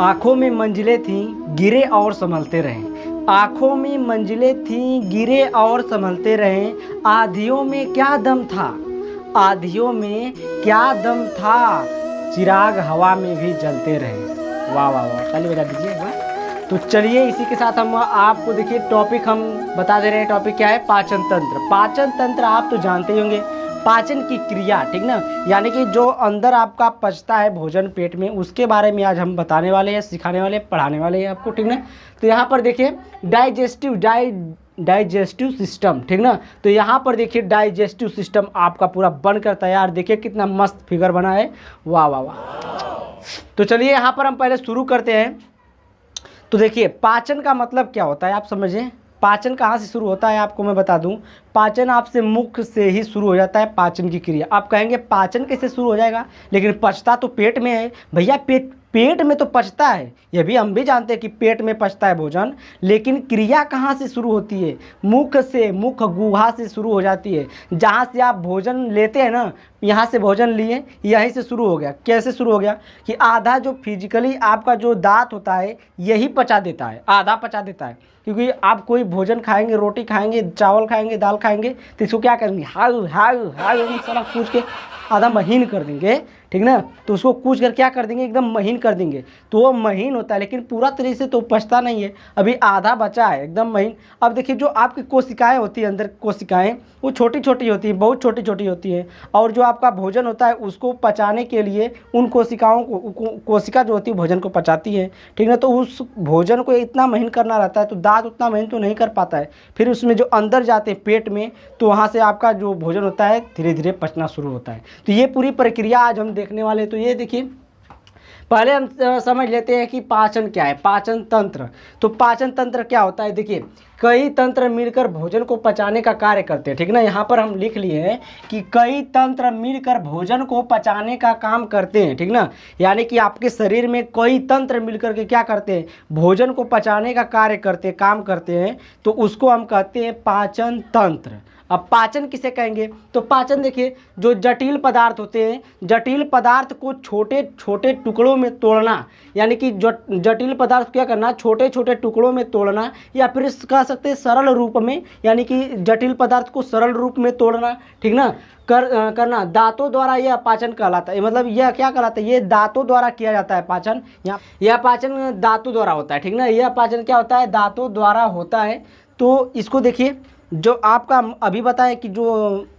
आंखों में मंजिलें थीं गिरे और संभलते रहें। आंखों में मंजिलें थीं गिरे और संभलते रहें। आधियों में क्या दम था, आधियों में क्या दम था, चिराग हवा में भी जलते रहे। वाह वाह वाह, ताली बजा दीजिए एक बार। तो चलिए इसी के साथ हम आपको देखिए टॉपिक हम बता दे रहे हैं। टॉपिक क्या है? पाचन तंत्र। पाचन तंत्र आप तो जानते ही होंगे, पाचन की क्रिया, ठीक ना, यानी कि जो अंदर आपका पचता है भोजन पेट में, उसके बारे में आज हम बताने वाले हैं, सिखाने वाले हैं, पढ़ाने वाले हैं आपको, ठीक ना। तो यहाँ पर देखिए डाइजेस्टिव सिस्टम, ठीक ना। तो यहाँ पर देखिए डाइजेस्टिव सिस्टम आपका पूरा बनकर तैयार, देखिए कितना मस्त फिगर बना है। वाह वाह वाह। तो चलिए यहाँ पर हम पहले शुरू करते हैं। तो देखिए पाचन का मतलब क्या होता है आप समझें। पाचन कहाँ से शुरू होता है आपको मैं बता दूं। पाचन आपसे मुख से ही शुरू हो जाता है पाचन की क्रिया। आप कहेंगे पाचन कैसे शुरू हो जाएगा, लेकिन पचता तो पेट में है भैया। पेट में तो पचता है, ये भी हम भी जानते हैं कि पेट में पचता है भोजन, लेकिन क्रिया कहाँ से शुरू होती है? मुख से, मुख गुहा से शुरू हो जाती है। जहाँ से आप भोजन लेते हैं ना, यहाँ से भोजन लिए, यहीं से शुरू हो गया। कैसे शुरू हो गया कि आधा जो फिजिकली आपका जो दांत होता है यही पचा देता है, आधा पचा देता है। क्योंकि आप कोई भोजन खाएंगे, रोटी खाएंगे, चावल खाएंगे, दाल खाएंगे, तो इसको क्या करेंगे? हाउ हाउ हाउ सारा कूच के आधा महीन कर देंगे, ठीक ना। तो उसको कूच कर क्या कर देंगे? एकदम महीन कर देंगे। तो वो महीन होता है, लेकिन पूरा तरीके से तो पचता नहीं है, अभी आधा बचा है एकदम महीन। अब देखिए जो आपकी कोशिकाएं होती है, अंदर कोशिकाएं, वो छोटी छोटी होती हैं, बहुत छोटी छोटी होती हैं। और जो आपका भोजन होता है उसको पचाने के लिए उन कोशिकाओं को, कोशिका जो होती है भोजन को पचाती है, ठीक ना। तो उस भोजन को इतना महीन करना रहता है, तो दांत उतना महीन तो नहीं कर पाता है। फिर उसमें जो अंदर जाते हैं पेट में, तो वहाँ से आपका जो भोजन होता है धीरे धीरे पचना शुरू होता है। तो ये पूरी प्रक्रिया आज हम देखने वाले। तो ये देखिए पहले हम समझ लेते हैं कि पाचन क्या है, पाचन तंत्र। तो पाचन तंत्र क्या होता है? देखिए कई तंत्र मिलकर भोजन को पचाने का कार्य करते हैं, ठीक ना। यहाँ पर हम लिख लिए हैं कि कई तंत्र मिलकर भोजन को पचाने का काम करते हैं, ठीक ना। यानी कि आपके शरीर में कई तंत्र मिलकर के क्या करते हैं? भोजन को पचाने का कार्य करते हैं, काम करते हैं। तो उसको हम कहते हैं पाचन तंत्र। अब पाचन किसे कहेंगे? तो पाचन देखिए जो जटिल पदार्थ होते हैं, जटिल पदार्थ को छोटे छोटे टुकड़ों में तोड़ना, यानी कि जटिल पदार्थ क्या करना? छोटे छोटे टुकड़ों में तोड़ना, या फिर कह सकते हैं सरल रूप में, यानी कि जटिल पदार्थ को सरल रूप में तोड़ना, ठीक ना, करना। दांतों द्वारा यह पाचन कहलाता है। मतलब यह क्या कहलाता है? ये दांतों द्वारा किया जाता है पाचन। यह पाचन दांतों द्वारा होता है, ठीक ना। यह पाचन क्या होता है? दांतों द्वारा होता है। तो इसको देखिए जो आपका अभी बताएं कि जो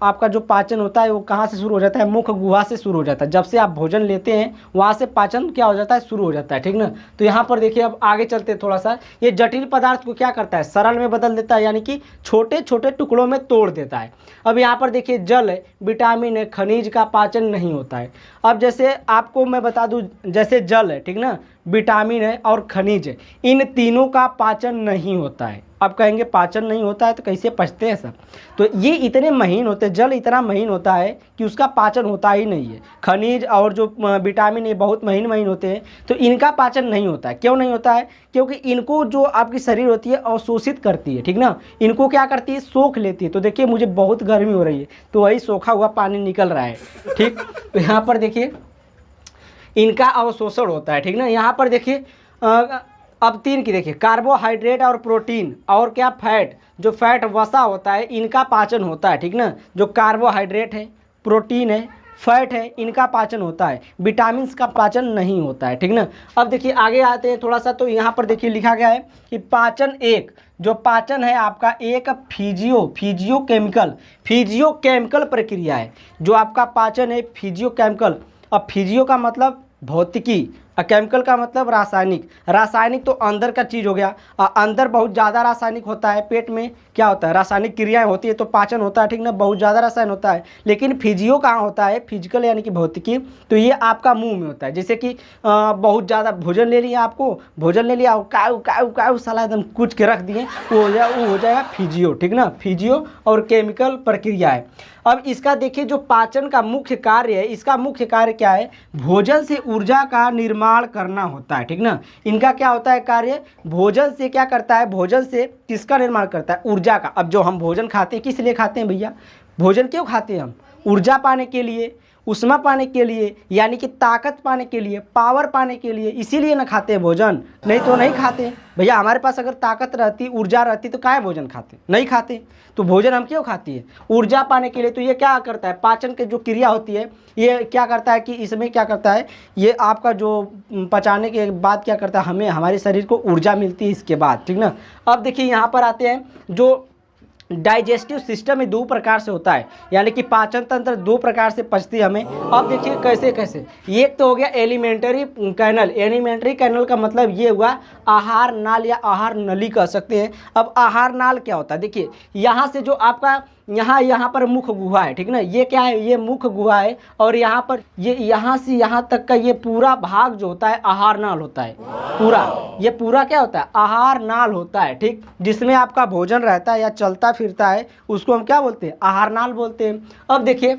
आपका जो पाचन होता है वो कहाँ से शुरू हो जाता है? मुख गुहा से शुरू हो जाता है। जब से आप भोजन लेते हैं वहाँ से पाचन क्या हो जाता है? शुरू हो जाता है, ठीक ना। तो यहाँ पर देखिए अब आगे चलते हैं थोड़ा सा। ये जटिल पदार्थ को क्या करता है? सरल में बदल देता है, यानी कि छोटे छोटे टुकड़ों में तोड़ देता है। अब यहाँ पर देखिए जल है, विटामिन है, खनिज का पाचन नहीं होता है। अब जैसे आपको मैं बता दूँ, जैसे जल है, ठीक ना, विटामिन है और खनिज है, इन तीनों का पाचन नहीं होता है। आप कहेंगे पाचन नहीं होता है तो कैसे पचते हैं सब? तो ये इतने महीन होते हैं, जल इतना महीन होता है कि उसका पाचन होता ही नहीं है। खनिज और जो विटामिन ये बहुत महीन महीन होते हैं, तो इनका पाचन नहीं होता है। क्यों नहीं होता है? क्योंकि इनको जो आपकी शरीर होती है अवशोषित करती है, ठीक ना। इनको क्या करती है? सोख लेती है। तो देखिए मुझे बहुत गर्मी हो रही है, तो वही सोखा हुआ पानी निकल रहा है, ठीक। तो यहाँ पर देखिए इनका अवशोषण होता है, ठीक ना। यहाँ पर देखिए अब तीन की देखिए, कार्बोहाइड्रेट और प्रोटीन और क्या? फैट। जो फैट वसा होता है इनका पाचन होता है, ठीक ना। जो कार्बोहाइड्रेट है, प्रोटीन है, फैट है, इनका पाचन होता है। विटामिन का पाचन नहीं होता है, ठीक ना। अब देखिए आगे आते हैं थोड़ा सा। तो यहाँ पर देखिए लिखा गया है कि पाचन एक, जो पाचन है आपका एक फिजियोकेमिकल प्रक्रिया है। जो आपका पाचन है फिजियोकेमिकल। अब फिजियो का मतलब भौतिकी, केमिकल का मतलब रासायनिक। रासायनिक तो अंदर का चीज़ हो गया। अंदर बहुत ज़्यादा रासायनिक होता है। पेट में क्या होता है? रासायनिक क्रियाएं होती है तो पाचन होता है, ठीक ना, बहुत ज़्यादा रसायन होता है। लेकिन फिजियो कहाँ होता है? फिजिकल यानी कि भौतिकी। तो ये आपका मुंह में होता है। जैसे कि बहुत ज़्यादा भोजन ले लिया, आपको भोजन ले लिया और काऊ काऊ काऊ साला एकदम कुछ के रख दिए, वो हो जाएगा फिजियो, ठीक ना। फिजियो और केमिकल प्रक्रिया है। अब इसका देखिए जो पाचन का मुख्य कार्य है, इसका मुख्य कार्य क्या है? भोजन से ऊर्जा का निर्माण करना होता है, ठीक ना। इनका क्या होता है कार्य? भोजन से क्या करता है? भोजन से किसका निर्माण करता है? ऊर्जा का। अब जो हम भोजन खाते हैं किस लिए खाते हैं भैया? भोजन क्यों खाते हैं हम? ऊर्जा पाने के लिए। उष्मा पाने के लिए, यानी कि ताकत पाने के लिए, पावर पाने के लिए, इसीलिए ना खाते हैं भोजन, नहीं तो नहीं खाते भैया। हमारे पास अगर ताकत रहती, ऊर्जा रहती तो काहे भोजन खाते, नहीं खाते। तो भोजन हम क्यों खाती है, ऊर्जा पाने के लिए। तो ये क्या करता है, पाचन की जो क्रिया होती है ये क्या करता है कि इसमें क्या करता है, ये आपका जो पचाने के बाद क्या करता है, हमें हमारे शरीर को ऊर्जा मिलती है इसके बाद, ठीक ना। अब देखिए यहाँ पर आते हैं, जो डाइजेस्टिव सिस्टम में दो प्रकार से होता है, यानी कि पाचन तंत्र दो प्रकार से पचती है हमें। अब देखिए कैसे कैसे, एक तो हो गया एलिमेंट्री कैनल। एलिमेंट्री कैनल का मतलब ये हुआ आहार नाल या आहार नली कह सकते हैं। अब आहार नाल क्या होता है, देखिए यहाँ से जो आपका यहाँ पर मुख गुहा है, ठीक ना, ये क्या है, ये मुख गुहा है, और यहाँ पर ये यहाँ से यहाँ तक का ये पूरा भाग जो होता है आहार नाल होता है। पूरा ये पूरा क्या होता है, आहार नाल होता है, ठीक, जिसमें आपका भोजन रहता है या चलता फिरता है, उसको हम क्या बोलते हैं, आहार नाल बोलते हैं। अब देखिए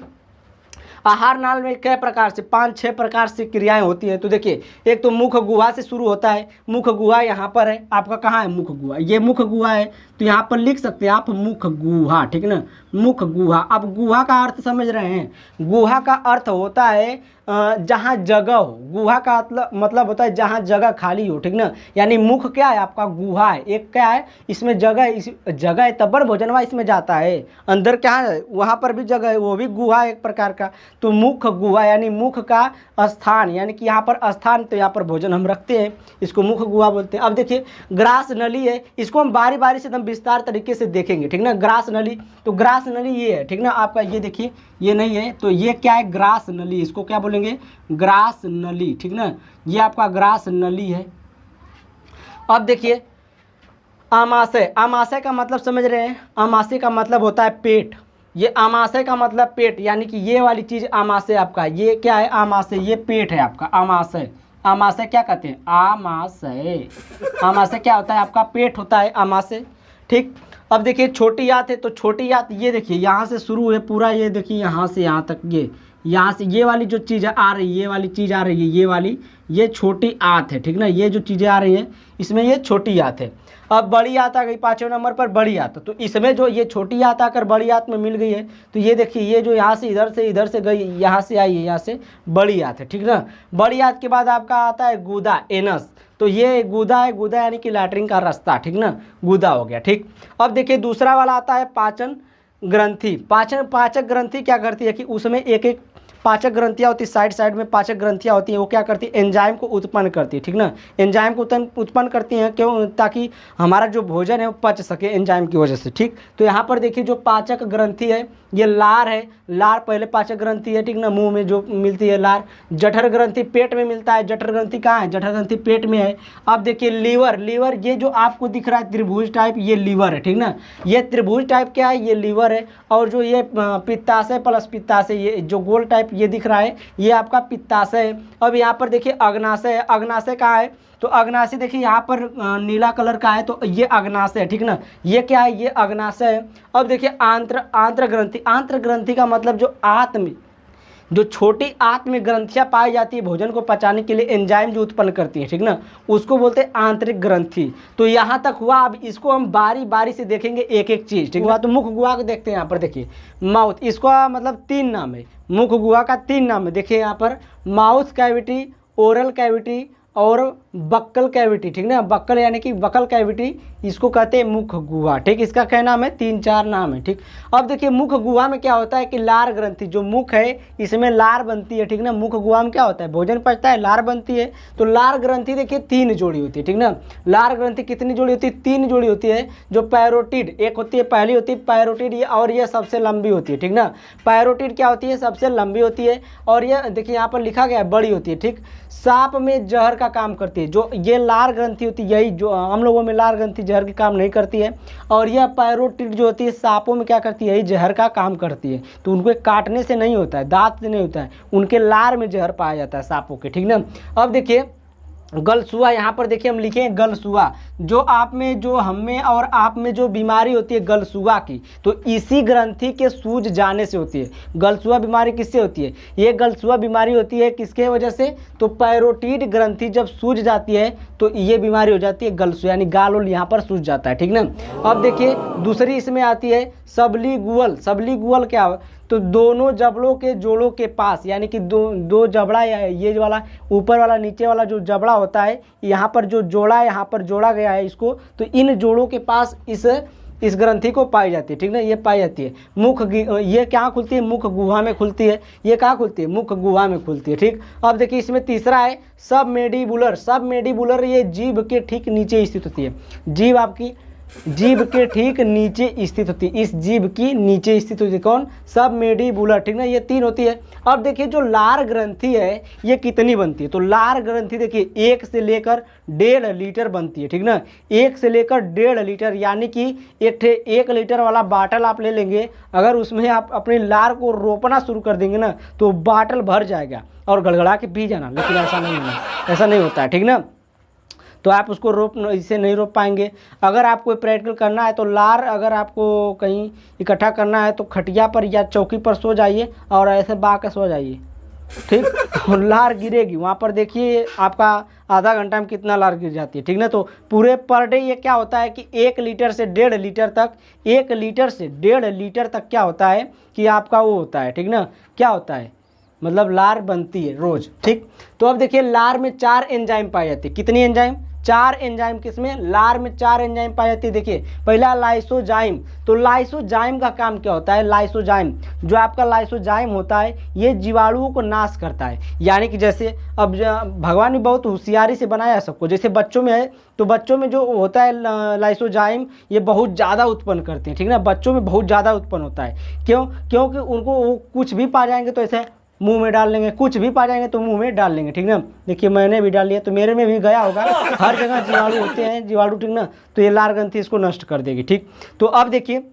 आहार नाल में कई प्रकार से 5-6 प्रकार से क्रियाएं होती है। तो देखिए एक तो मुख गुहा से शुरू होता है। मुख गुहा यहाँ पर है आपका, कहाँ है मुख गुहा, ये मुख गुहा है, तो यहाँ पर लिख सकते हैं आप मुख गुहा, ठीक ना, मुख गुहा। अब गुहा का अर्थ समझ रहे हैं, गुहा का अर्थ होता है जहाँ जगह हो। गुहा का मतलब होता है जहाँ जगह खाली हो, ठीक ना, यानी मुख क्या है आपका, गुहा है, एक क्या है इसमें जगह, इस जगह है तब्बर भोजनवा इसमें जाता है, अंदर क्या है वहाँ पर भी जगह है, वो भी गुहा है एक प्रकार का। तो मुख गुहा यानी मुख का स्थान, यानी कि यहाँ पर स्थान, तो यहाँ पर भोजन हम रखते हैं, इसको मुख गुहा बोलते हैं। अब देखिए ग्रास नली है, इसको हम बारी बारी से एकदम विस्तार तरीके से देखेंगे, ठीक ना। ग्रास नली, तो ग्रास नली ये है, ठीक ना, आपका ये देखिए ये नहीं है, तो ये क्या है, ग्रास नली, इसको क्या बोलेंगे, ग्रास नली, ठीक ना, ये आपका ग्रास नली है। अब देखिए आमाशय, आमाशय का मतलब समझ रहे हैं, आमाशय का मतलब होता है पेट। ये आमाशय का मतलब पेट, यानी कि ये वाली चीज़ आमाशय आपका, ये क्या है आमाशय, ये पेट है आपका आमाशय। आमाशय क्या कहते हैं, आमाशय, आमाशय क्या होता है आपका, पेट होता है आमाशय, ठीक। अब देखिए छोटी आंत है, तो छोटी आंत ये देखिए यहाँ से शुरू है पूरा, ये देखिए यहाँ से यहाँ तक, ये यहाँ से ये वाली जो चीज़ आ रही है, ये वाली चीज़ आ रही है, ये वाली, ये छोटी आंत है, ठीक ना, ये जो चीज़ें आ रही हैं इसमें ये छोटी आंत है। अब बड़ी आंत आ गई 5वें नंबर पर, बड़ी आंत, तो इसमें जो ये छोटी आंत आकर बड़ी आंत में मिल गई है, तो ये देखिए ये जो यहाँ से इधर से गई, यहाँ से आई है, यहाँ से बड़ी आंत है, ठीक ना। बड़ी आंत के बाद आपका आता है गूदा, एनस, तो ये गूदा है, गूदा यानी कि लैट्रिन का रास्ता, ठीक ना, गूदा हो गया, ठीक। अब देखिए दूसरा वाला आता है पाचन ग्रंथि। पाचक ग्रंथि क्या करती है कि उसमें एक एक पाचक ग्रंथियाँ होती है, साइड में पाचक ग्रंथियाँ होती हैं, वो क्या करती है, एंजाइम को उत्पन्न करती है, ठीक ना, एंजाइम को उत्पन्न करती हैं, क्यों, ताकि हमारा जो भोजन है वो पच सके एंजाइम की वजह से, ठीक। तो यहाँ पर देखिए जो पाचक ग्रंथि है ये लार है, लार पहले पाचक ग्रंथि है, ठीक ना, मुंह में जो मिलती है लार। जठर ग्रंथि पेट में मिलता है, जठर ग्रंथि कहाँ है, जठर ग्रंथि पेट में है। अब देखिए लीवर, लीवर ये जो आपको दिख रहा है त्रिभुज टाइप, ये लीवर है, ठीक ना, ये त्रिभुज टाइप क्या है, ये लीवर है। और जो ये पित्ताशय प्लस पित्ताशय, ये जो गोल टाइप ये दिख रहा है ये आपका पित्ताशय है। अब यहाँ पर देखिए अग्नाशय है, अग्नाशय कहाँ है, तो अग्नाशय देखिए यहाँ पर नीला कलर का है, तो ये अग्नाशय है, ठीक ना, ये क्या है, ये अग्नाशय है। अब देखिए आंत्र ग्रंथि, आंत्र ग्रंथि का मतलब जो आंत में, जो छोटी आंत में ग्रंथियाँ पाई जाती है भोजन को पचाने के लिए, एंजाइम जो उत्पन्न करती है, ठीक ना, उसको बोलते हैं आंतरिक ग्रंथि। तो यहाँ तक हुआ, अब इसको हम बारी बारी से देखेंगे एक एक चीज़, ठीक हुआ। तो मुख गुहा को देखते हैं, यहाँ पर देखिए माउथ, इसका मतलब 3 नाम है, मुख गुहा का 3 नाम है, देखिए यहाँ पर माउथ कैविटी, ओरल कैविटी और बक्कल कैविटी, ठीक ना, बक्कल यानी कि बकल कैविटी, इसको कहते हैं मुख गुहा, ठीक। इसका क्या नाम है, 3-4 नाम है, ठीक। अब देखिए मुख गुहा में क्या होता है कि लार ग्रंथि, जो मुख है इसमें लार बनती है, ठीक ना, मुख गुहा में क्या होता है, भोजन पचता है, लार बनती है। तो लार ग्रंथि देखिए 3 जोड़ी होती है, ठीक ना, लार ग्रंथि कितनी जोड़ी होती है, 3 जोड़ी होती है। जो पैरोटिड एक होती है, पहली होती है पैरोटिड, ये और ये सबसे लंबी होती है, ठीक ना, पैरोटिड क्या होती है, सबसे लंबी होती है, और ये देखिए यहाँ पर लिखा गया है बड़ी होती है, ठीक। सांप में जहर का काम करती है, जो ये लार ग्रंथि होती है, यही जो हम लोगों में लार ग्रंथि जहर के काम नहीं करती है, और यह पैरोटिड जो होती है सांपों में क्या करती है, यही जहर का काम करती है। तो उनको काटने से नहीं होता है, दांत से नहीं होता है, उनके लार में जहर पाया जाता है सांपों के, ठीक ना। अब देखिए गलसुआ, यहाँ पर देखिए हम लिखे हैं गलसुआ, जो आप में, जो हम में और आप में जो बीमारी होती है गलसुआ की, तो इसी ग्रंथि के सूज जाने से होती है। गलसुआ बीमारी किससे होती है, ये गलसुआ बीमारी होती है किसके वजह से, तो पैरोटिड ग्रंथि जब सूज जाती है तो ये बीमारी हो जाती है गलसुआ, यानी गाल और यहाँ पर सूज जाता है, ठीक ना। अब देखिए दूसरी इसमें आती है सबलीगुअल, सबलीगुअल क्या, तो दोनों जबड़ों के जोड़ों के पास, यानी कि दो जबड़ा, ये वाला ऊपर वाला नीचे वाला जो जबड़ा होता है, यहाँ पर जो जोड़ा है, यहाँ पर जोड़ा गया है इसको, तो इन जोड़ों के पास इस ग्रंथि को पाई जाती है, ठीक ना, ये पाई जाती है। ये कहाँ खुलती है? मुख गुहा में खुलती है। ये कहाँ खुलती है? मुख गुहा में खुलती है, ठीक। अब देखिए इसमें तीसरा है सबमेंडिबुलर। सबमेंडिबुलर ये जीभ के ठीक नीचे स्थित होती है। जीभ आपकी जीभ के ठीक नीचे स्थित होती है, इस जीभ की नीचे स्थित होती है। कौन? सबमेंडिबुलर, ठीक ना, ये 3 होती है। अब देखिए जो लार ग्रंथि है ये कितनी बनती है? तो लार ग्रंथि देखिए 1 से लेकर 1.5 लीटर बनती है, ठीक ना, 1 से लेकर 1.5 लीटर, यानी कि 1 लीटर वाला बाटल आप ले लेंगे, अगर उसमें आप अपनी लार को रोपना शुरू कर देंगे ना तो बाटल भर जाएगा और गड़गड़ा के पी जाना। लेकिन ऐसा नहीं होना, ऐसा नहीं होता है, ठीक ना। तो आप उसको इसे नहीं रोप पाएंगे। अगर आपको प्रैक्टिकल करना है तो लार अगर आपको कहीं इकट्ठा करना है तो खटिया पर या चौकी पर सो जाइए और ऐसे बा के सो जाइए, ठीक। तो लार गिरेगी वहाँ पर, देखिए आपका आधा घंटा में कितना लार गिर जाती है, ठीक ना। तो पूरे पर डे ये क्या होता है कि 1 लीटर से 1.5 लीटर तक, 1 लीटर से 1.5 लीटर तक क्या होता है कि आपका वो होता है, ठीक ना, क्या होता है, मतलब लार बनती है रोज, ठीक। तो अब देखिए लार में 4 एंजाइम पाई जाती है। कितनी एंजाइम? 4 एंजाइम। किसमें? लार में 4 एंजाइम पाई जाती है। देखिए पहला लाइसोजाइम। तो लाइसोजाइम का काम क्या होता है? लाइसोजाइम, जो आपका लाइसोजाइम होता है ये जीवाणुओं को नाश करता है। यानी कि जैसे अब भगवान ने बहुत होशियारी से बनाया सबको, जैसे बच्चों में है तो बच्चों में जो होता है लाइसोजाइम ये बहुत ज़्यादा उत्पन्न करते हैं, ठीक ना, बच्चों में बहुत ज़्यादा उत्पन्न होता है। क्यों? क्योंकि उनको वो कुछ भी पा जाएंगे तो ऐसे मुंह में डाल लेंगे, कुछ भी पा जाएंगे तो मुंह में डाल लेंगे, ठीक ना। देखिए मैंने भी डाल लिया तो मेरे में भी गया होगा। हर जगह जीवाणु होते हैं, जीवाणु, ठीक ना, तो ये लार ग्रंथि इसको नष्ट कर देगी, ठीक। तो अब देखिए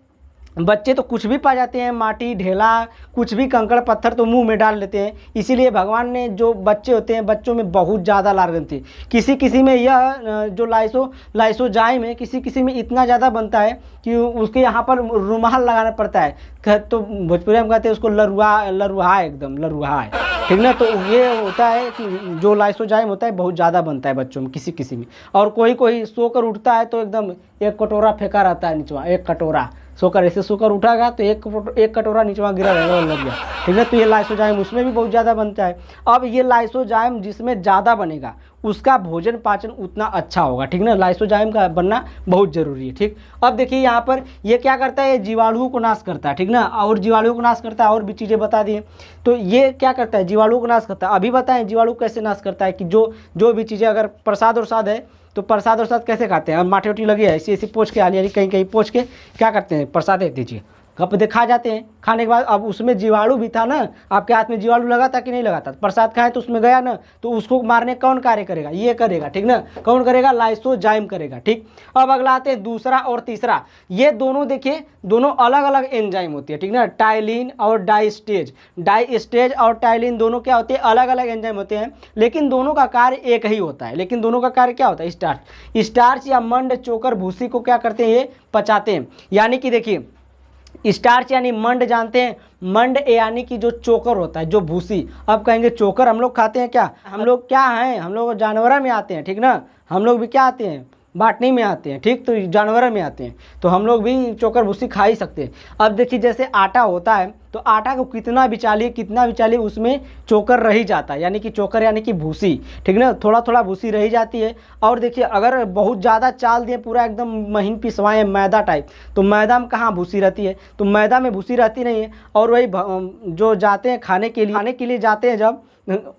बच्चे तो कुछ भी पा जाते हैं, माटी ढेला कुछ भी कंकड़ पत्थर तो मुंह में डाल लेते हैं। इसीलिए भगवान ने जो बच्चे होते हैं बच्चों में बहुत ज़्यादा लार ग्रंथि, किसी में यह जो लाइसोजाइम है किसी में इतना ज़्यादा बनता है कि उसके यहाँ पर रुमाल लगाना पड़ता है। तो भोजपुरी में कहते हैं उसको लरुहा एकदम लरुहा है, ठीक ना। तो ये होता है कि जो लाइसोजाइम होता है बहुत ज़्यादा बनता है बच्चों में किसी में। और कोई सोकर उठता है तो एकदम 1 कटोरा फेंका रहता है नीचवा, 1 कटोरा सोकर, ऐसे सोकर उठागा तो एक कटोरा नीचवा गिरा रहेगा और लग गया, ठीक है। तो ये लाइसोजाइम उसमें भी बहुत ज़्यादा बनता है। अब ये लाइसोजाइम जिसमें ज़्यादा बनेगा उसका भोजन पाचन उतना अच्छा होगा, ठीक ना। लाइसोजाइम का बनना बहुत ज़रूरी है, ठीक। अब देखिए यहाँ पर ये क्या करता है? ये जीवाणुओं को नाश करता है, ठीक ना, और जीवाणुओं को नाश करता है। और भी चीज़ें बता दिए। तो ये क्या करता है? जीवाणुओं को नाश करता है। अभी बताएं जीवाणु कैसे नाश करता है कि जो भी चीज़ें, अगर प्रसाद वरसाद है तो प्रसाद वरसाद कैसे खाते हैं? माटी उटी लगी है ऐसी पोंछ के, यानी कहीं पोंछ के क्या करते हैं? प्रसाद दे दीजिए, कप दे खा जाते हैं। खाने के बाद अब उसमें जीवाणु भी था ना, आपके हाथ में जीवाणु लगा था कि नहीं लगा था? प्रसाद खाए तो उसमें गया ना, तो उसको मारने कौन कार्य करेगा? ये करेगा, ठीक ना। कौन करेगा? लाइसोजाइम करेगा, ठीक। अब अगला आते हैं दूसरा और तीसरा। ये दोनों देखिए दोनों अलग अलग एंजाइम होती है, ठीक ना। टाइलिन और डाइस्टेज और टाइलिन दोनों क्या होते हैं? अलग अलग एंजाइम होते हैं, लेकिन दोनों का कार्य एक ही होता है। लेकिन दोनों का कार्य क्या होता है? स्टार्च या मंड चोकर भूसी को क्या करते हैं? ये पचाते हैं। यानी कि देखिए स्टार्च यानी मंड जानते हैं? मंड यानी कि जो चोकर होता है, जो भूसी। अब कहेंगे चोकर हम लोग खाते हैं क्या? हम लोग क्या हैं? हम लोग जानवर में आते हैं, ठीक ना। हम लोग भी क्या आते हैं? बाटनी में आते हैं, ठीक। तो जानवर में आते हैं, तो हम लोग भी चोकर भूसी खा ही सकते हैं। अब देखिए जैसे आटा होता है तो आटा को कितना बिचालिए उसमें चोकर रह ही जाता है, यानी कि चोकर यानी कि भूसी, ठीक ना। थोड़ा थोड़ा भूसी रह जाती है। और देखिए अगर बहुत ज़्यादा चाल दिए, पूरा एकदम महीन पिसवाएं मैदा टाइप, तो मैदा में कहाँ भूसी रहती है? तो मैदा में भूसी रहती नहीं है। और वही जो जाते हैं खाने के लिए जाते हैं, जब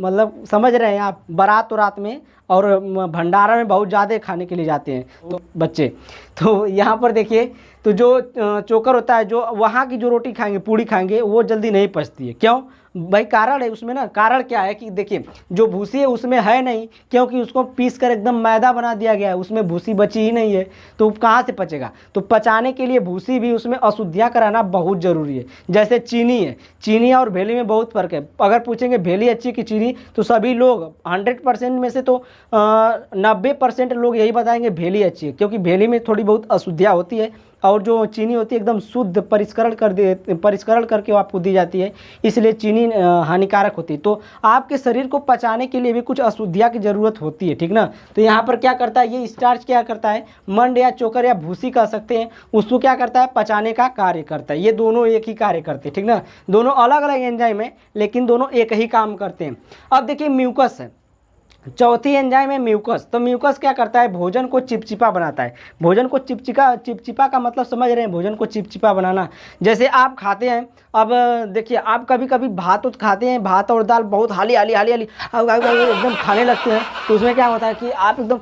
मतलब समझ रहे हैं आप, बारात में और भंडारा में बहुत ज़्यादा खाने के लिए जाते हैं तो बच्चे। तो यहाँ पर देखिए तो जो चोकर होता है, जो वहाँ की जो रोटी खाएंगे, पूड़ी खाएंगे, वो जल्दी नहीं पचती है। क्यों भाई? कारण है उसमें ना। कारण क्या है कि देखिए जो भूसी है उसमें है नहीं, क्योंकि उसको पीस कर एकदम मैदा बना दिया गया है, उसमें भूसी बची ही नहीं है, तो कहाँ से पचेगा? तो पचाने के लिए भूसी भी उसमें अशुद्धियाँ कराना बहुत ज़रूरी है। जैसे चीनी है, चीनी और भेली में बहुत फ़र्क है। अगर पूछेंगे भेली अच्छी कि चीनी, तो सभी लोग 100% में से तो 90% लोग यही बताएंगे भेली अच्छी है, क्योंकि भेली में थोड़ी बहुत अशुद्धियाँ होती है और जो चीनी होती है एकदम शुद्ध परिष्करण करके वो आपको दी जाती है, इसलिए चीनी हानिकारक होती है। तो आपके शरीर को पचाने के लिए भी कुछ अशुद्धियाँ की ज़रूरत होती है, ठीक ना। तो यहाँ पर क्या करता है, ये स्टार्च क्या करता है, मंड या चोकर या भूसी कह सकते हैं, उसको क्या करता है, पचाने का कार्य करता है। ये दोनों एक ही कार्य करते हैं, ठीक ना। दोनों अलग अलग एंजाइम है लेकिन दोनों एक ही काम करते हैं। अब देखिए म्यूकस है, चौथी एंजाइम है म्यूकस। तो म्यूकस क्या करता है, भोजन को चिपचिपा बनाता है। भोजन को चिपचिपा का मतलब समझ रहे हैं, भोजन को चिपचिपा बनाना। जैसे आप खाते हैं, अब देखिए आप कभी कभी भात खाते हैं, भात और दाल बहुत हाली हाली हाली हाली एकदम खाने लगते हैं, तो उसमें क्या होता है कि आप एकदम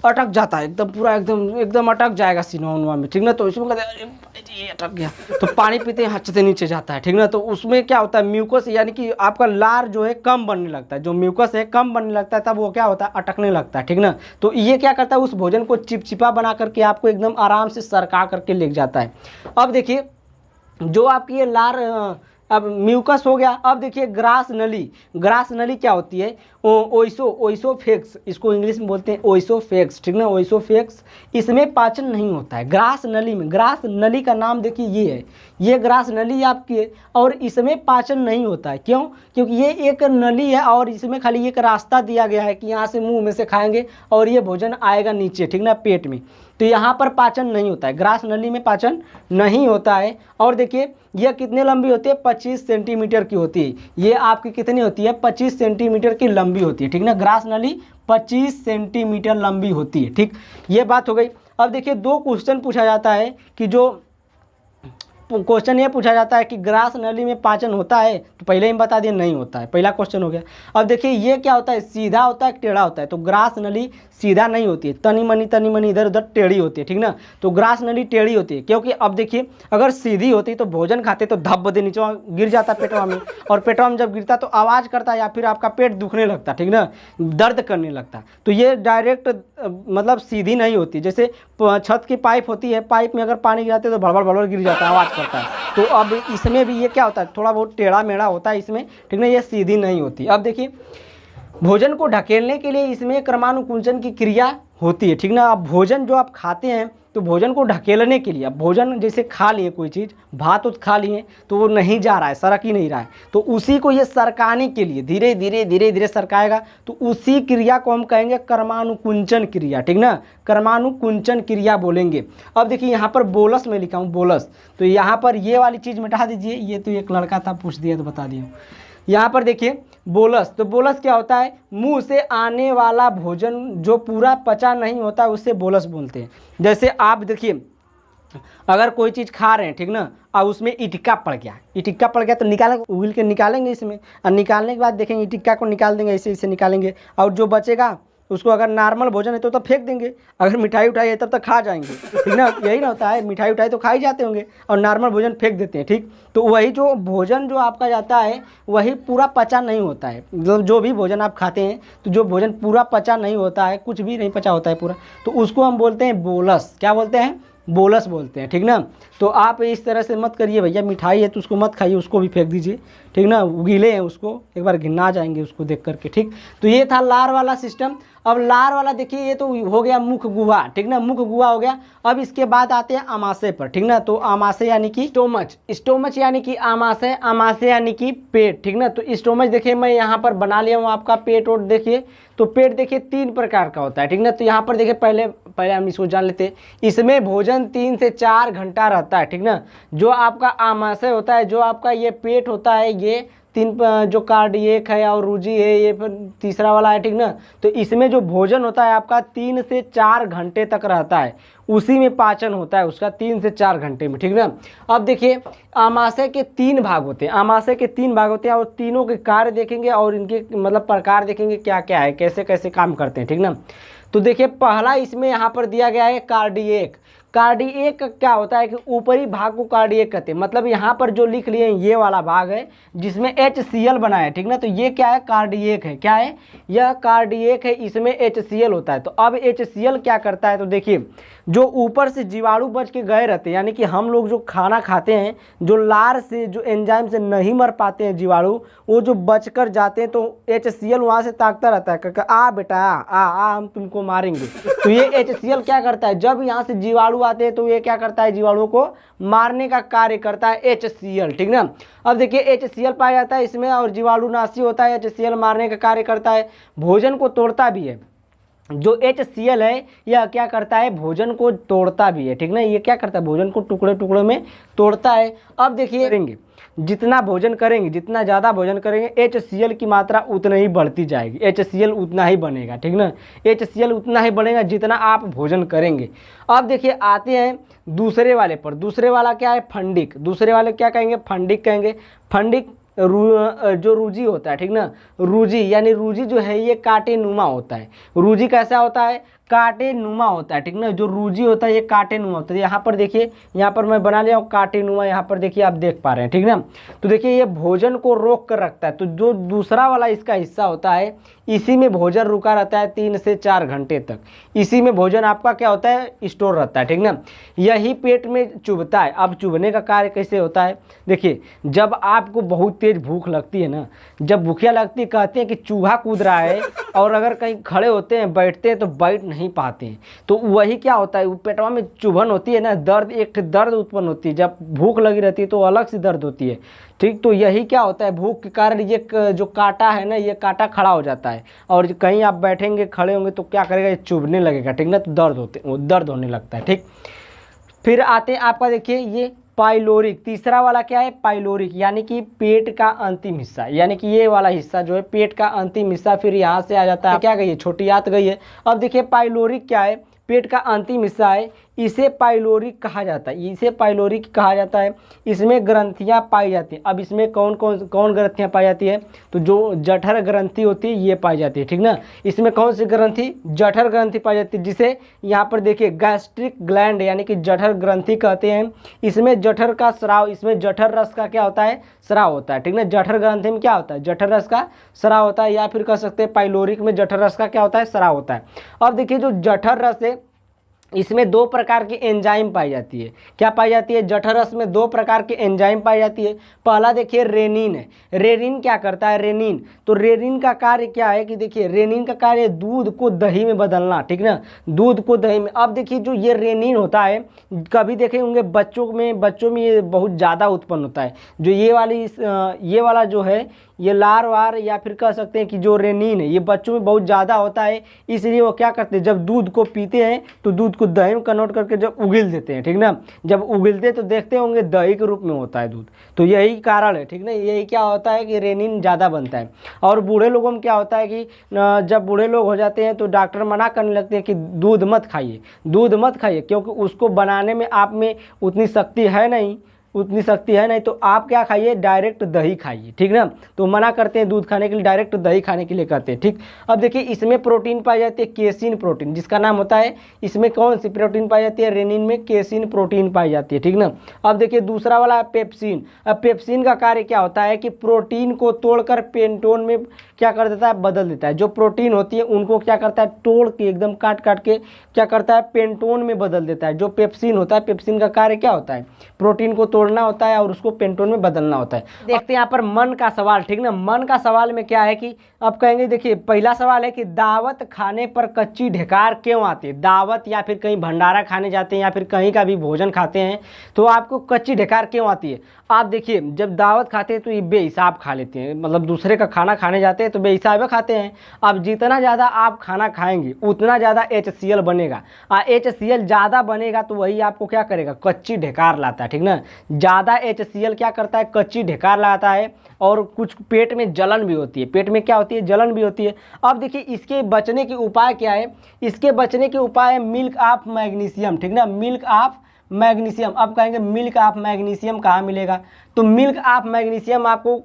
अटक जाता है, एकदम पूरा एकदम अटक जाएगा सीना उनवा में, ठीक ना। तो इसमें कहते हैं अरे ये अटक गया, तो पानी पीते हैं हचते नीचे जाता है, ठीक ना। तो उसमें क्या होता है, म्यूकस यानी कि आपका लार जो है कम बनने लगता है, जो म्यूकस है कम बनने लगता है, तब वो क्या होता है, अटकने लगता है, ठीक ना। तो ये क्या करता है, उस भोजन को चिपचिपा बना करके आपको एकदम आराम से सरका करके ले जाता है। अब देखिए जो आपकी ये लार अब म्यूकस हो गया। अब देखिए ग्रास नली, ग्रास नली क्या होती है, ओइसोफेक्स, इसको इंग्लिश में बोलते हैं ओइसोफेक्स, ठीक ना, ओइसोफेक्स। इसमें पाचन नहीं होता है ग्रास नली में। ग्रास नली का नाम देखिए ये है, ये ग्रास नली आपकी है और इसमें पाचन नहीं होता है। क्यों? क्योंकि ये एक नली है और इसमें खाली एक रास्ता दिया गया है कि यहाँ से मुंह में से खाएंगे और ये भोजन आएगा नीचे, ठीक ना, पेट में। तो यहाँ पर पाचन नहीं होता है, ग्रास नली में पाचन नहीं होता है। और देखिए यह कितने लंबी होती है, 25 सेंटीमीटर की होती है। ये आपकी कितनी होती है, 25 सेंटीमीटर की लंबी होती है, ठीक ना। ग्रास नली 25 सेंटीमीटर लंबी होती है, ठीक। ये बात हो गई। अब देखिए दो क्वेश्चन पूछा जाता है कि जो क्वेश्चन ये पूछा जाता है कि ग्रास नली में पाचन होता है, तो पहले ही बता दिए नहीं होता है, पहला क्वेश्चन हो गया। अब देखिए ये क्या होता है, सीधा होता है टेढ़ा होता है। तो ग्रास नली सीधा नहीं होती है, तनी मनी इधर उधर टेढ़ी होती है, ठीक ना। तो ग्रास नली टेढ़ी होती है, क्योंकि अब देखिए अगर सीधी होती तो भोजन खाते तो धब दे नीचे गिर जाता पेटवा में, और पेटवा में जब गिरता तो आवाज़ करता या फिर आपका पेट दुखने लगता, ठीक ना, दर्द करने लगता। तो ये डायरेक्ट मतलब सीधी नहीं होती। जैसे छत की पाइप होती है, पाइप में अगर पानी गिराते तो भड़बड़ भड़बड़ गिर जाता है, आवाज़ करता है। तो अब इसमें भी ये क्या होता है, थोड़ा बहुत टेढ़ा मेढ़ा होता है इसमें, ठीक ना, ये सीधी नहीं होती। अब देखिए भोजन को ढकेलने के लिए इसमें क्रमानुकुंचन की क्रिया होती है, ठीक ना। अब भोजन जो आप खाते हैं तो भोजन को ढकेलने के लिए, अब भोजन जैसे खा लिए कोई चीज़, भात खा लिए तो वो नहीं जा रहा है, सरक ही नहीं रहा है, तो उसी को ये सरकाने के लिए धीरे धीरे सरकाएगा। तो उसी क्रिया को हम कहेंगे कर्मानुकुंचन क्रिया, ठीक ना, कर्मानुकुंचन क्रिया बोलेंगे। अब देखिए यहाँ पर बोलस में लिखा हूँ, बोलस। तो यहाँ पर ये वाली चीज़ मिटा दीजिए, ये तो एक लड़का था पूछ दिया तो बता दिया। यहाँ पर देखिए बोलस, तो बोलस क्या होता है, मुंह से आने वाला भोजन जो पूरा पचा नहीं होता उससे बोलस बोलते हैं। जैसे आप देखिए अगर कोई चीज़ खा रहे हैं, ठीक ना, और उसमें इटिक्का पड़ गया तो उगल के निकालेंगे इसमें, और निकालने के बाद देखेंगे इटिक्का को निकाल देंगे, ऐसे निकालेंगे, और जो बचेगा उसको अगर नॉर्मल भोजन है तो फेंक देंगे, अगर मिठाई उठाई है तब तक खा जाएंगे, ठीक ना। यही ना होता है, मिठाई उठाई तो खा ही जाते होंगे और नॉर्मल भोजन फेंक देते हैं, ठीक। तो वही जो भोजन जो आपका जाता है वही पूरा पचा नहीं होता है। मतलब जो भी भोजन आप खाते हैं तो जो भोजन पूरा पचा नहीं होता है, कुछ भी नहीं पचा होता है पूरा, तो उसको हम बोलते हैं बोलस। क्या बोलते हैं, बोलस बोलते हैं, ठीक ना। तो आप इस तरह से मत करिए भैया, मिठाई है तो उसको मत खाइए, उसको भी फेंक दीजिए, ठीक ना। गीले हैं उसको एक बार घिना जाएंगे उसको देख करके, ठीक। तो ये था लार वाला सिस्टम। अब लार वाला देखिए ये तो हो गया मुख गुहा, ठीक ना, मुख गुहा हो गया। अब इसके बाद आते हैं आमाशय पर, ठीक ना। तो आमाशय यानी कि स्टोमच यानी कि आमाशय यानी कि पेट, ठीक ना। तो स्टोमच देखिए मैं यहाँ पर बना लिया हूँ आपका पेट। और देखिए तो पेट देखिए 3 प्रकार का होता है, ठीक ना। तो यहाँ पर देखिए पहले हम इसको जान लेते हैं। इसमें भोजन 3 से 4 घंटा रहता है, ठीक ना। जो आपका आमाशय होता है, जो आपका ये पेट होता है, ये 3 जो कार्डियक है और रुजी है, ये फिर तीसरा वाला है, ठीक ना। तो इसमें जो भोजन होता है आपका 3 से 4 घंटे तक रहता है, उसी में पाचन होता है उसका 3 से 4 घंटे में, ठीक ना। अब देखिए आमाशय के 3 भाग होते हैं, आमाशय के 3 भाग होते हैं और तीनों के कार्य देखेंगे और इनके मतलब प्रकार देखेंगे क्या क्या है, कैसे कैसे काम करते हैं, ठीक ना। तो देखिए पहला इसमें यहाँ पर दिया गया है कार्डियक। कार्डियक क्या होता है कि ऊपरी भाग को कार्डियक कहते हैं। मतलब यहाँ पर जो लिख लिए ये वाला भाग है जिसमें HCl बना है, ठीक ना। तो ये क्या है, कार्डियक है। क्या है, यह कार्डियक है, इसमें HCl होता है। तो अब HCl क्या करता है, तो देखिए जो ऊपर से जीवाणु बच के गए रहते हैं, यानी कि हम लोग जो खाना खाते हैं, जो लार से जो एंजाइम से नहीं मर पाते हैं जीवाणु, वो जो बच कर जाते हैं, तो HCl वहाँ से ताकता रहता है, आ बेटा आ हम तुमको मारेंगे। तो ये HCl क्या करता है, जब यहाँ से जीवाणु आते हैं तो ये क्या करता है, जीवाणुओं को मारने का कार्य करता है HCl, ठीक ना। अब देखिए HCl पाया जाता है इसमें और जीवाणुनाशी होता है, HCl मारने का कार्य करता है, भोजन को तोड़ता भी है। जो HCl है यह क्या करता है, भोजन को तोड़ता भी है, ठीक ना। ये क्या करता है, भोजन को टुकड़े टुकड़ों में तोड़ता है। अब देखिए करेंगे, जितना भोजन करेंगे, जितना ज़्यादा भोजन करेंगे HCl की मात्रा उतना ही बढ़ती जाएगी, HCl उतना ही बनेगा, ठीक ना। HCl उतना ही बनेगा जितना आप भोजन करेंगे। अब देखिए आते हैं दूसरे वाले पर। दूसरे वाला क्या है, फंडिक। दूसरे वाले क्या कहेंगे, फंडिक कहेंगे। फंडिक जो रूजी होता है, ठीक ना। रूजी यानी रूजी जो है ये कांटे नुमा होता है। रूजी कैसा होता है, कांटे नुमा होता है, ठीक ना। जो रूजी होता है ये कांटे नुमा होता है। यहाँ पर देखिए, यहाँ पर मैं बना लिया हूँ कांटे नुमा, यहाँ पर देखिए आप देख पा रहे हैं, ठीक ना। तो देखिए ये भोजन को रोक कर रखता है। तो जो दूसरा वाला इसका हिस्सा होता है इसी में भोजन रुका रहता है 3 से 4 घंटे तक। इसी में भोजन आपका क्या होता है, स्टोर रहता है, ठीक ना। यही पेट में चुभता है। अब चुभने का कार्य कैसे होता है, देखिए जब आपको बहुत तेज भूख लगती है ना, जब भूखिया लगती है, कहते हैं कि चूहा कूद रहा है और अगर कहीं खड़े होते हैं, बैठते हैं तो बैठ नहीं पाते हैं, तो वही क्या होता है, पेटवा में चुभन होती है ना, दर्द, एक दर्द उत्पन्न होती है। जब भूख लगी रहती है तो अलग सी दर्द होती है, ठीक। तो यही क्या होता है, भूख के कारण ये जो कांटा है ना, ये कांटा खड़ा हो जाता है और कहीं आप बैठेंगे, खड़े होंगे तो क्या करेगा, ये चुभने लगेगा, ठीक ना। तो दर्द होने लगता है, ठीक। फिर आते हैं आपका देखिए ये पाइलोरिक। तीसरा वाला क्या है, पाइलोरिक, यानी कि पेट का अंतिम हिस्सा, यानी कि ये वाला हिस्सा जो है पेट का अंतिम हिस्सा। फिर यहाँ से आ जाता है क्या गई है, छोटी आंत गई है। अब देखिए पाइलोरिक क्या है, पेट का अंतिम हिस्सा है, इसे पाइलोरिक कहा जाता है, इसे पाइलोरिक कहा जाता है। इसमें ग्रंथियां पाई जाती हैं। अब इसमें कौन ग्रंथियां पाई जाती है, तो जो जठर ग्रंथि होती है ये पाई जाती है, ठीक ना। इसमें कौन सी ग्रंथि, जठर ग्रंथि पाई जाती है, जिसे यहाँ पर देखिए गैस्ट्रिक ग्लैंड यानी कि जठर ग्रंथि कहते हैं। इसमें जठर का स्राव, इसमें जठर रस का क्या होता है, स्राव होता है, ठीक ना। जठर ग्रंथि में क्या होता है, जठर रस का स्राव होता है, या फिर कह सकते हैं पाइलोरिक में जठर रस का क्या होता है, स्राव होता है। अब देखिए जो जठर रस है इसमें 2 प्रकार की एंजाइम पाई जाती है। क्या पाई जाती है, जठर रस में 2 प्रकार की एंजाइम पाई जाती है। पहला देखिए रेनिन है। रेनिन क्या करता है, रेनिन, तो रेनिन का कार्य क्या है कि देखिए रेनिन का कार्य दूध को दही में बदलना, ठीक ना, दूध को दही में। अब देखिए जो ये रेनिन होता है, कभी देखे होंगे बच्चों में ये बहुत ज़्यादा उत्पन्न होता है। जो ये वाला जो है, ये लार वार या फिर कह सकते हैं कि जो रेनिन है ये बच्चों में बहुत ज़्यादा होता है। इसलिए वो क्या करते हैं, जब दूध को पीते हैं तो दूध को दही में कन्वर्ट करके जब उगिल देते हैं, ठीक ना। जब उगिलते तो देखते होंगे दही के रूप में होता है दूध, तो यही कारण है, ठीक ना। यही क्या होता है कि रेनिन ज़्यादा बनता है। और बूढ़े लोगों में क्या होता है कि जब बूढ़े लोग हो जाते हैं तो डॉक्टर मना करने लगते हैं कि दूध मत खाइए, दूध मत खाइए, क्योंकि उसको बनाने में आप में उतनी शक्ति है नहीं, तो आप क्या खाइए, डायरेक्ट दही खाइए, ठीक ना। तो मना करते हैं दूध खाने के लिए, डायरेक्ट दही खाने के लिए कहते हैं, ठीक। अब देखिए इसमें प्रोटीन पाई जाती है, केसिन प्रोटीन जिसका नाम होता है। इसमें कौन सी प्रोटीन पाई जाती है, रेनिन में केसिन प्रोटीन पाई जाती है, ठीक ना। अब देखिए दूसरा वाला है पेप्सिन। अब पेप्सिन का कार्य क्या होता है कि प्रोटीन को तोड़कर पेंटोन में क्या कर देता है, बदल देता है। जो प्रोटीन होती है उनको क्या करता है, तोड़ के एकदम काट के क्या करता है, पेंटोन में बदल देता है। जो पेप्सिन होता है, पेप्सिन का कार्य क्या होता है, प्रोटीन को तोड़ना होता है और उसको पेंटोन में बदलना होता है। देखते हैं यहाँ पर मन का सवाल, ठीक ना। मन का सवाल में क्या है कि अब कहेंगे, देखिए पहला सवाल है कि दावत खाने पर कच्ची ढेकार क्यों आती है। दावत या फिर कहीं भंडारा खाने जाते हैं या फिर कहीं का भी भोजन खाते हैं तो आपको कच्ची ढेकार क्यों आती है। आप देखिए जब दावत खाते हैं तो ये बेहिसाब खा लेते हैं, मतलब दूसरे का खाना खाने जाते हैं तो बेहिसाब खाते हैं। अब जितना ज़्यादा आप खाना खाएंगे उतना ज़्यादा HCl बनेगा, और HCl ज़्यादा बनेगा तो वही आपको क्या करेगा, कच्ची ढेकार लाता है, ठीक ना। ज़्यादा HCl क्या करता है, कच्ची ढेकार लाता है। और कुछ पेट में जलन भी होती है, पेट में क्या होती है, जलन भी होती है। अब देखिए इसके बचने के उपाय क्या है, इसके बचने के उपाय है मिल्क ऑफ मैग्नीशियम, ठीक ना, मिल्क ऑफ मैग्नीशियम। अब कहेंगे मिल्क ऑफ मैग्नीशियम कहाँ मिलेगा, तो मिल्क ऑफ मैग्नीशियम आपको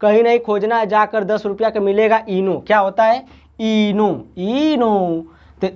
कहीं नहीं खोजना है, जाकर 10 रुपया का मिलेगा। इनो क्या होता है, इनो तो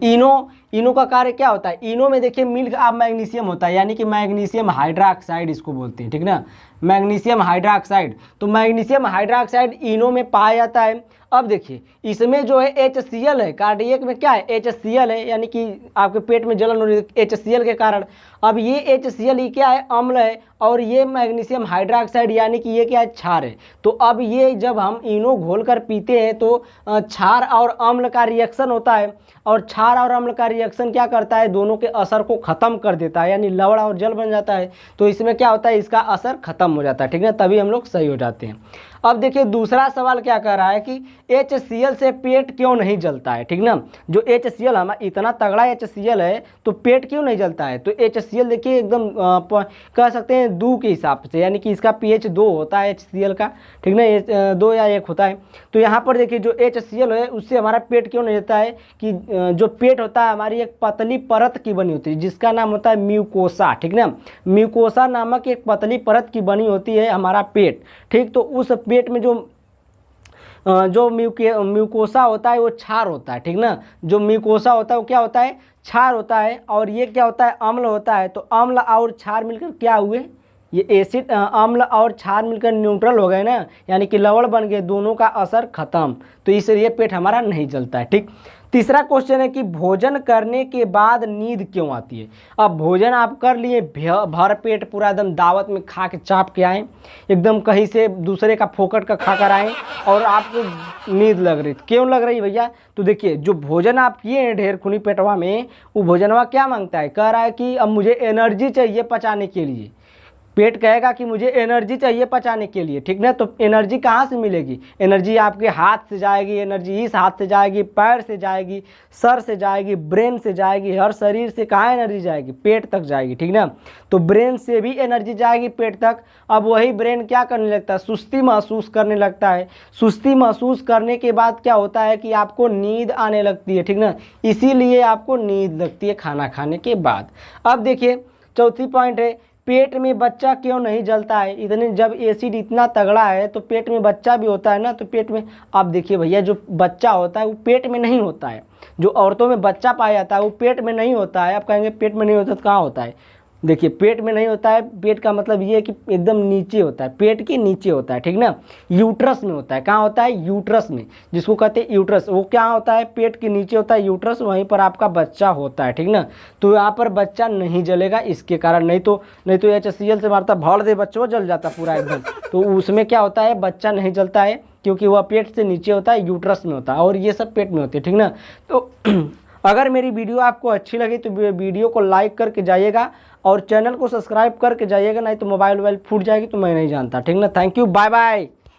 इनो का कार्य क्या होता है, इनो में देखिए मिल्क ऑफ मैग्नीशियम होता है, यानी कि मैग्नीशियम हाइड्रोक्साइड इसको बोलते हैं, ठीक ना, मैग्नीशियम हाइड्रोक्साइड। तो मैग्नीशियम हाइड्रोक्साइड इनो में पाया जाता है। अब देखिए इसमें जो है HCl है, कार्डियक में क्या है HCl है, यानी कि आपके पेट में जलन हो रही है HCl के कारण। अब ये HCl ये क्या है, अम्ल है, और ये मैग्नीशियम हाइड्रोक्साइड यानी कि ये क्या है, क्षार है। तो अब ये जब हम इनो घोल कर पीते हैं तो क्षार और अम्ल का रिएक्शन होता है, और क्षार और अम्ल का रिएक्शन क्या करता है, दोनों के असर को ख़त्म कर देता है, यानी लवण और जल बन जाता है। तो इसमें क्या होता है, इसका असर ख़त्म हो जाता है, ठीक है, तभी हम लोग सही हो जाते हैं। अब देखिए दूसरा सवाल क्या कर रहा है कि HCl से पेट क्यों नहीं जलता है, ठीक ना। जो HCl हमारा इतना तगड़ा HCl है तो पेट क्यों नहीं जलता है। तो HCl देखिए एकदम कह सकते हैं 2 के हिसाब से, यानी कि इसका pH 2 होता है HCl का, ठीक ना, 2 या 1 होता है। तो यहाँ पर देखिए जो HCl है उससे हमारा पेट क्यों नहीं जलता है कि जो पेट होता है हमारी एक पतली परत की बनी होती है जिसका नाम होता है म्यूकोसा, ठीक ना। म्यूकोसा नामक एक पतली परत की बनी होती है हमारा पेट, ठीक। तो उस पेट में जो म्यूकोसा होता है वो क्षार होता है, ठीक ना। जो म्यूकोसा होता है वो क्या होता है, क्षार होता है, और ये क्या होता है, अम्ल होता है। तो अम्ल और क्षार मिलकर क्या हुए, ये एसिड अम्ल और क्षार मिलकर न्यूट्रल हो गए ना, यानी कि लवण बन गए, दोनों का असर खत्म। तो इसलिए पेट हमारा नहीं जलता है, ठीक। तीसरा क्वेश्चन है कि भोजन करने के बाद नींद क्यों आती है। अब भोजन आप कर लिए, भर पेट पूरा एकदम दावत में खा के चाप के आए, एकदम कहीं से दूसरे का फोकट का खा कर आए, और आपको नींद लग रही, क्यों लग रही भैया। तो देखिए जो भोजन आप किए हैं ढेर खूनी पेटवा में, वो भोजनवा क्या मांगता है, कह रहा है कि अब मुझे एनर्जी चाहिए पचाने के लिए। पेट कहेगा कि मुझे एनर्जी चाहिए पचाने के लिए, ठीक ना। तो एनर्जी कहाँ से मिलेगी, एनर्जी आपके हाथ से जाएगी, एनर्जी इस हाथ से जाएगी, पैर से जाएगी, सर से जाएगी, ब्रेन से जाएगी, हर शरीर से कहाँ एनर्जी जाएगी, पेट तक जाएगी, ठीक ना। तो ब्रेन से भी एनर्जी जाएगी पेट तक। अब वही ब्रेन क्या करने लगता है, सुस्ती महसूस करने लगता है। सुस्ती महसूस करने के बाद क्या होता है कि आपको नींद आने लगती है, ठीक ना। इसीलिए आपको नींद लगती है खाना खाने के बाद। अब देखिए चौथी पॉइंट है, पेट में बच्चा क्यों नहीं जलता है। इतने जब एसिड इतना तगड़ा है तो पेट में बच्चा भी होता है ना, तो पेट में आप देखिए भैया जो बच्चा होता है वो पेट में नहीं होता है। जो औरतों में बच्चा पाया जाता है वो पेट में नहीं होता है। आप कहेंगे पेट में नहीं होता तो कहाँ होता है, देखिए पेट में नहीं होता है। पेट का मतलब ये है कि एकदम नीचे होता है, पेट के नीचे होता है, ठीक ना। यूट्रस में होता है, कहाँ होता है, यूट्रस में, जिसको कहते हैं यूट्रस। वो क्या होता है, पेट के नीचे होता है यूट्रस, वहीं पर आपका बच्चा होता है, ठीक ना। तो यहाँ पर बच्चा नहीं जलेगा इसके कारण, नहीं तो HCl से मारता भर दे बच्चों जल जाता पूरा एकदम। तो उसमें क्या होता है, बच्चा नहीं जलता है क्योंकि वह पेट से नीचे होता है, यूट्रस में होता है, और ये सब पेट में होते हैं, ठीक ना। तो अगर मेरी वीडियो आपको अच्छी लगी तो वीडियो को लाइक करके जाइएगा, और चैनल को सब्सक्राइब करके जाइएगा, नहीं तो मोबाइल फूट जाएगी तो मैं नहीं जानता, ठीक ना। Thank you, bye bye.